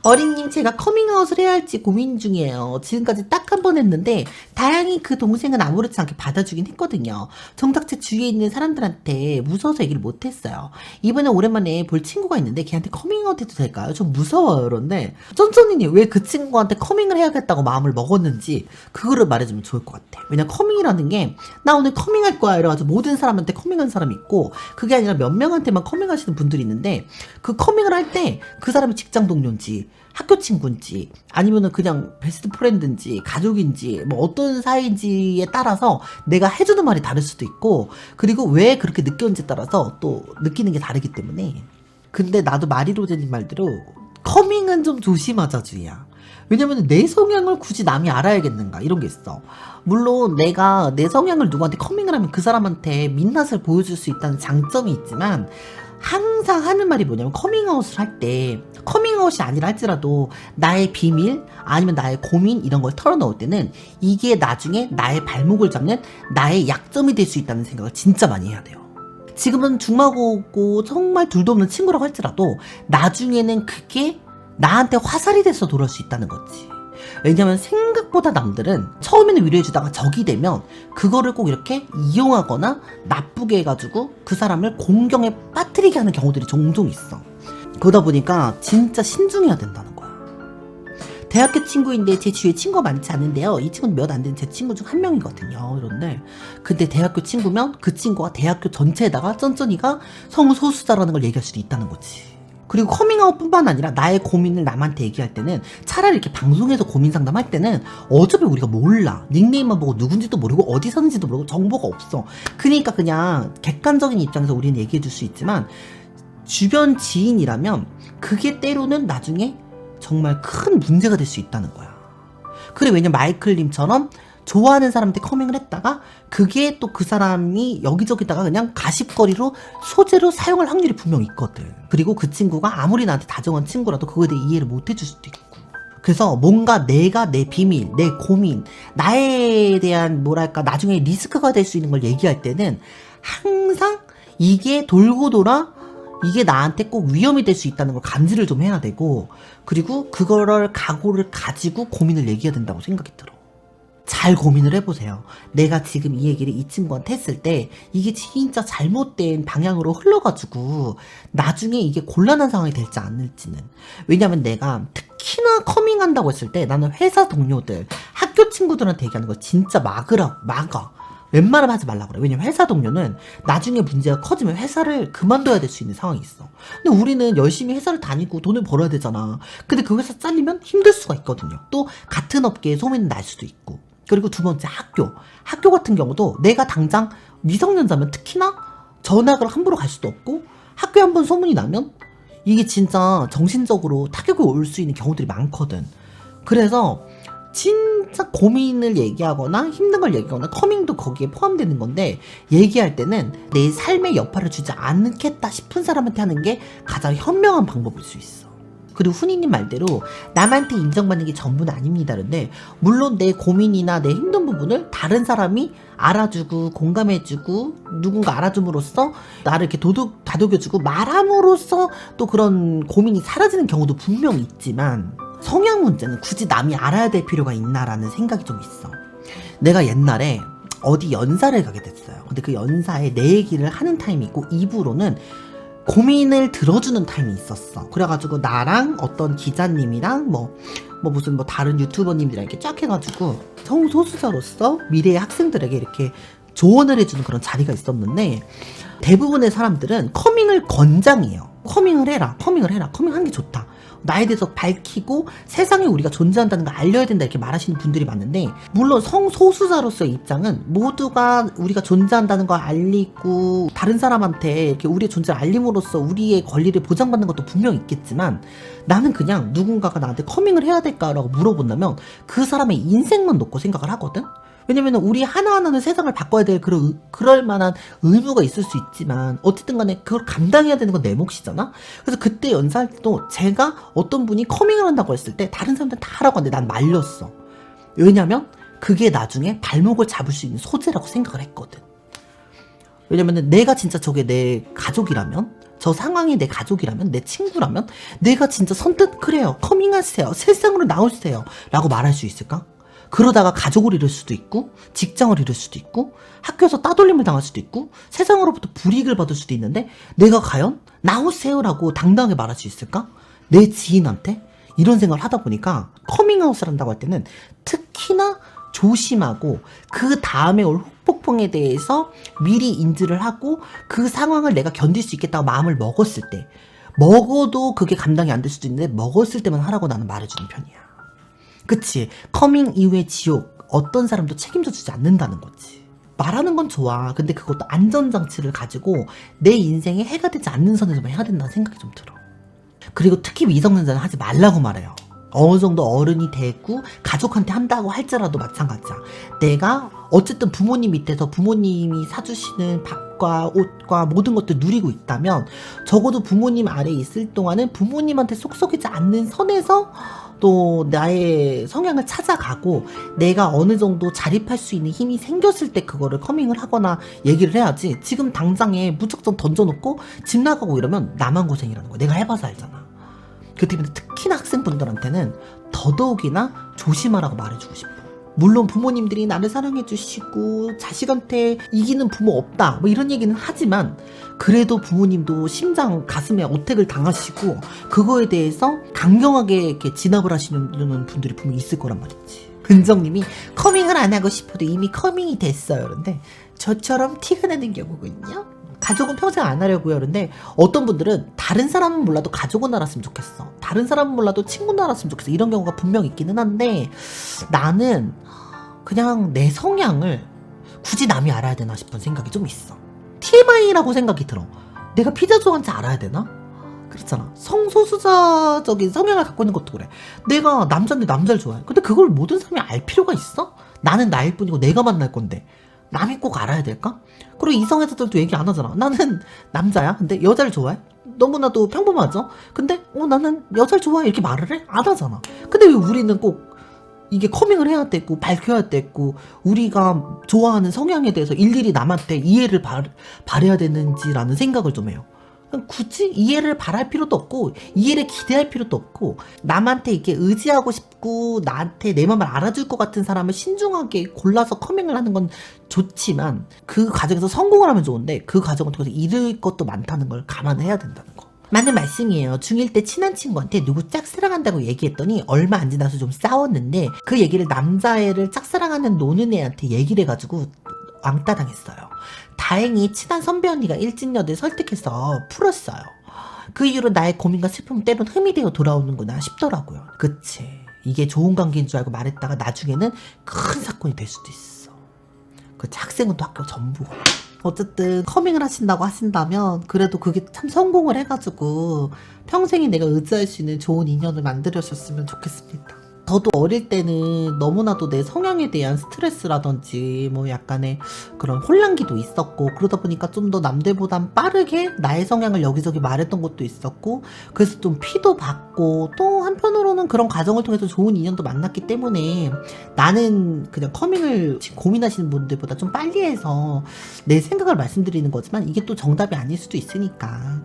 어린님, 제가 커밍아웃을 해야 할지 고민 중이에요. 지금까지 딱 한 번 했는데 다행히 그 동생은 아무렇지 않게 받아주긴 했거든요. 정작 제 주위에 있는 사람들한테 무서워서 얘기를 못했어요. 이번에 오랜만에 볼 친구가 있는데 걔한테 커밍아웃 해도 될까요? 좀 무서워요. 그런데 쫀쫀이님, 왜 그 친구한테 커밍을 해야겠다고 마음을 먹었는지 그거를 말해주면 좋을 것 같아. 왜냐면 커밍이라는 게 나 오늘 커밍할 거야 이래가지고 모든 사람한테 커밍한 사람이 있고, 그게 아니라 몇 명한테만 커밍하시는 분들이 있는데 그 커밍을 할 때 그 사람이 직장 동료인지 학교 친구인지 아니면은 그냥 베스트 프렌드인지 가족인지 뭐 어떤 사이인지에 따라서 내가 해주는 말이 다를 수도 있고, 그리고 왜 그렇게 느꼈는지에 따라서 또 느끼는 게 다르기 때문에. 근데 나도 마리로제님 말대로 커밍은 좀 조심하자 주희야. 왜냐면 내 성향을 굳이 남이 알아야겠는가 이런 게 있어. 물론 내가 내 성향을 누구한테 커밍을 하면 그 사람한테 민낯을 보여줄 수 있다는 장점이 있지만, 항상 하는 말이 뭐냐면 커밍아웃을 할 때, 커밍아웃이 아니라 할지라도 나의 비밀 아니면 나의 고민 이런 걸 털어놓을 때는 이게 나중에 나의 발목을 잡는 나의 약점이 될 수 있다는 생각을 진짜 많이 해야 돼요. 지금은 중마고고 정말 둘도 없는 친구라고 할지라도 나중에는 그게 나한테 화살이 돼서 돌아올 수 있다는 거지. 왜냐면 생각보다 남들은 처음에는 위로해주다가 적이 되면 그거를 꼭 이렇게 이용하거나 나쁘게 해가지고 그 사람을 공경에 빠뜨리게 하는 경우들이 종종 있어. 그러다 보니까 진짜 신중해야 된다는 거야. 대학교 친구인데 제 주위에 친구가 많지 않은데요. 이 친구는 몇 안 되는 제 친구 중 한 명이거든요. 그런데 근데 대학교 친구면 그 친구가 대학교 전체에다가 쩐쩐이가 성소수자라는 걸 얘기할 수도 있다는 거지. 그리고 커밍아웃 뿐만 아니라 나의 고민을 남한테 얘기할 때는 차라리 이렇게 방송에서 고민 상담할 때는 어차피 우리가 몰라. 닉네임만 보고 누군지도 모르고 어디 사는지도 모르고 정보가 없어. 그러니까 그냥 객관적인 입장에서 우리는 얘기해 줄 수 있지만, 주변 지인이라면 그게 때로는 나중에 정말 큰 문제가 될 수 있다는 거야. 그래, 왜냐면 마이클님처럼 좋아하는 사람한테 커밍을 했다가 그게 또 그 사람이 여기저기다가 그냥 가십거리로 소재로 사용할 확률이 분명히 있거든. 그리고 그 친구가 아무리 나한테 다정한 친구라도 그거에 대해 이해를 못 해줄 수도 있고. 그래서 뭔가 내가 내 비밀, 내 고민, 나에 대한 뭐랄까 나중에 리스크가 될 수 있는 걸 얘기할 때는 항상 이게 돌고 돌아 이게 나한테 꼭 위험이 될 수 있다는 걸 감지를 좀 해야 되고, 그리고 그거를 각오를 가지고 고민을 얘기해야 된다고 생각이 들어. 잘 고민을 해보세요. 내가 지금 이 얘기를 이 친구한테 했을 때 이게 진짜 잘못된 방향으로 흘러가지고 나중에 이게 곤란한 상황이 될지 않을지는. 왜냐면 내가 특히나 커밍한다고 했을 때 나는 회사 동료들, 학교 친구들한테 얘기하는 걸 진짜 막아. 웬만하면 하지 말라고 그래. 왜냐면 회사 동료는 나중에 문제가 커지면 회사를 그만둬야 될 수 있는 상황이 있어. 근데 우리는 열심히 회사를 다니고 돈을 벌어야 되잖아. 근데 그 회사 잘리면 힘들 수가 있거든요. 또 같은 업계에 소문이 날 수도 있고. 그리고 두 번째, 학교 같은 경우도 내가 당장 미성년자면 특히나 전학을 함부로 갈 수도 없고, 학교에 한번 소문이 나면 이게 진짜 정신적으로 타격이 올 수 있는 경우들이 많거든. 그래서 진짜 고민을 얘기하거나 힘든 걸 얘기하거나 커밍도 거기에 포함되는 건데, 얘기할 때는 내 삶의 여파를 주지 않겠다 싶은 사람한테 하는 게 가장 현명한 방법일 수 있어. 그리고 훈이님 말대로 남한테 인정받는 게 전부는 아닙니다. 그런데 물론 내 고민이나 내 힘든 부분을 다른 사람이 알아주고 공감해주고 누군가 알아줌으로써 나를 이렇게 다독여주고 말함으로써 또 그런 고민이 사라지는 경우도 분명 있지만, 성향 문제는 굳이 남이 알아야 될 필요가 있나라는 생각이 좀 있어. 내가 옛날에 어디 연사를 가게 됐어요. 근데 그 연사에 내 얘기를 하는 타임이 있고 2부로는 고민을 들어주는 타임이 있었어. 그래가지고 나랑 어떤 기자님이랑 무슨 다른 유튜버님들이랑 이렇게 쫙 해가지고 성소수자로서 미래의 학생들에게 이렇게 조언을 해주는 그런 자리가 있었는데, 대부분의 사람들은 커밍을 권장해요. 커밍을 해라. 커밍하는 게 좋다. 나에 대해서 밝히고 세상에 우리가 존재한다는 걸 알려야 된다 이렇게 말하시는 분들이 많은데, 물론 성소수자로서의 입장은 모두가 우리가 존재한다는 걸 알리고 다른 사람한테 이렇게 우리의 존재를 알림으로써 우리의 권리를 보장받는 것도 분명 있겠지만, 나는 그냥 누군가가 나한테 커밍을 해야 될까라고 물어본다면 그 사람의 인생만 놓고 생각을 하거든. 왜냐면 우리 하나하나는 세상을 바꿔야 될 그럴 만한 의무가 있을 수 있지만, 어쨌든 간에 그걸 감당해야 되는 건 내 몫이잖아? 그래서 그때 연사할 때도 제가 어떤 분이 커밍을 한다고 했을 때 다른 사람들은 다 하라고 하는데 난 말렸어. 왜냐면 그게 나중에 발목을 잡을 수 있는 소재라고 생각을 했거든. 왜냐면은 내가 진짜 저게 내 가족이라면 저 상황이 내 가족이라면, 내 친구라면 내가 진짜 선뜻 그래요, 커밍하세요, 세상으로 나오세요 라고 말할 수 있을까? 그러다가 가족을 잃을 수도 있고, 직장을 잃을 수도 있고, 학교에서 따돌림을 당할 수도 있고, 세상으로부터 불이익을 받을 수도 있는데 내가 과연 나오세요라고 당당하게 말할 수 있을까? 내 지인한테? 이런 생각을 하다 보니까 커밍아웃을 한다고 할 때는 특히나 조심하고, 그 다음에 올 후폭풍에 대해서 미리 인지를 하고 그 상황을 내가 견딜 수 있겠다고 마음을 먹었을 때, 먹어도 그게 감당이 안 될 수도 있는데 먹었을 때만 하라고 나는 말해주는 편이야. 그치? 커밍 이후의 지옥, 어떤 사람도 책임져 주지 않는다는 거지. 말하는 건 좋아. 근데 그것도 안전장치를 가지고 내 인생에 해가 되지 않는 선에서만 해야 된다는 생각이 좀 들어. 그리고 특히 미성년자는 하지 말라고 말해요. 어느 정도 어른이 되고 가족한테 한다고 할지라도 마찬가지야. 내가 어쨌든 부모님 밑에서 부모님이 사주시는 밥과 옷과 모든 것들 누리고 있다면, 적어도 부모님 아래에 있을 동안은 부모님한테 속 썩이지 않는 선에서 또 나의 성향을 찾아가고, 내가 어느 정도 자립할 수 있는 힘이 생겼을 때 그거를 커밍을 하거나 얘기를 해야지, 지금 당장에 무작정 던져놓고 집 나가고 이러면 나만 고생이라는 거야. 내가 해봐서 알잖아. 그 때문에 특히나 학생분들한테는 더더욱이나 조심하라고 말해주고 싶어. 물론 부모님들이 나를 사랑해주시고 자식한테 이기는 부모 없다 뭐 이런 얘기는 하지만, 그래도 부모님도 심장 가슴에 어택을 당하시고 그거에 대해서 강경하게 이렇게 진압을 하시는 분들이 분명히 있을 거란 말이지. 은정님이 커밍을 안 하고 싶어도 이미 커밍이 됐어요. 그런데 저처럼 티가 나는 경우군요. 가족은 평생 안 하려고요. 그런데 어떤 분들은 다른 사람은 몰라도 가족은 알았으면 좋겠어, 다른 사람은 몰라도 친구는 알았으면 좋겠어, 이런 경우가 분명 있기는 한데, 나는 그냥 내 성향을 굳이 남이 알아야 되나 싶은 생각이 좀 있어. TMI라고 생각이 들어. 내가 피자 좋아하는지 알아야 되나? 그렇잖아. 성소수자적인 성향을 갖고 있는 것도 그래. 내가 남자인데 남자를 좋아해. 근데 그걸 모든 사람이 알 필요가 있어? 나는 나일 뿐이고 내가 만날 건데 남이 꼭 알아야 될까? 그리고 이성애자들도 얘기 안 하잖아. 나는 남자야. 근데 여자를 좋아해? 너무나도 평범하죠? 근데 나는 여자를 좋아해 이렇게 말을 해? 안 하잖아. 근데 왜 우리는 꼭 이게 커밍을 해야 되고 밝혀야 되고 우리가 좋아하는 성향에 대해서 일일이 남한테 이해를 바래야 되는지라는 생각을 좀 해요. 굳이 이해를 바랄 필요도 없고 이해를 기대할 필요도 없고, 남한테 이렇게 의지하고 싶고 나한테 내 마음을 알아줄 것 같은 사람을 신중하게 골라서 커밍을 하는 건 좋지만, 그 과정에서 성공을 하면 좋은데 그 과정을 통해서 잃을 것도 많다는 걸 감안해야 된다는 거. 맞는 말씀이에요. 중1 때 친한 친구한테 누구 짝사랑한다고 얘기했더니 얼마 안 지나서 좀 싸웠는데, 그 얘기를 남자애를 짝사랑하는 노는 애한테 얘기를 해가지고 왕따 당했어요. 다행히 친한 선배 언니가 일진녀들 설득해서 풀었어요. 그 이후로 나의 고민과 슬픔은 때론 흠이 되어 돌아오는구나 싶더라고요. 그치, 이게 좋은 관계인 줄 알고 말했다가 나중에는 큰 사건이 될 수도 있어. 그치, 학생은 또 학교 전부고. 어쨌든 커밍을 하신다고 하신다면 그래도 그게 참 성공을 해가지고 평생에 내가 의지할 수 있는 좋은 인연을 만들어줬으면 좋겠습니다. 저도 어릴 때는 너무나도 내 성향에 대한 스트레스라든지 뭐 약간의 그런 혼란기도 있었고, 그러다 보니까 좀 더 남들보단 빠르게 나의 성향을 여기저기 말했던 것도 있었고, 그래서 좀 피도 받고, 또 한편으로는 그런 과정을 통해서 좋은 인연도 만났기 때문에 나는 그냥 커밍을 지금 고민하시는 분들보다 좀 빨리 해서 내 생각을 말씀드리는 거지만, 이게 또 정답이 아닐 수도 있으니까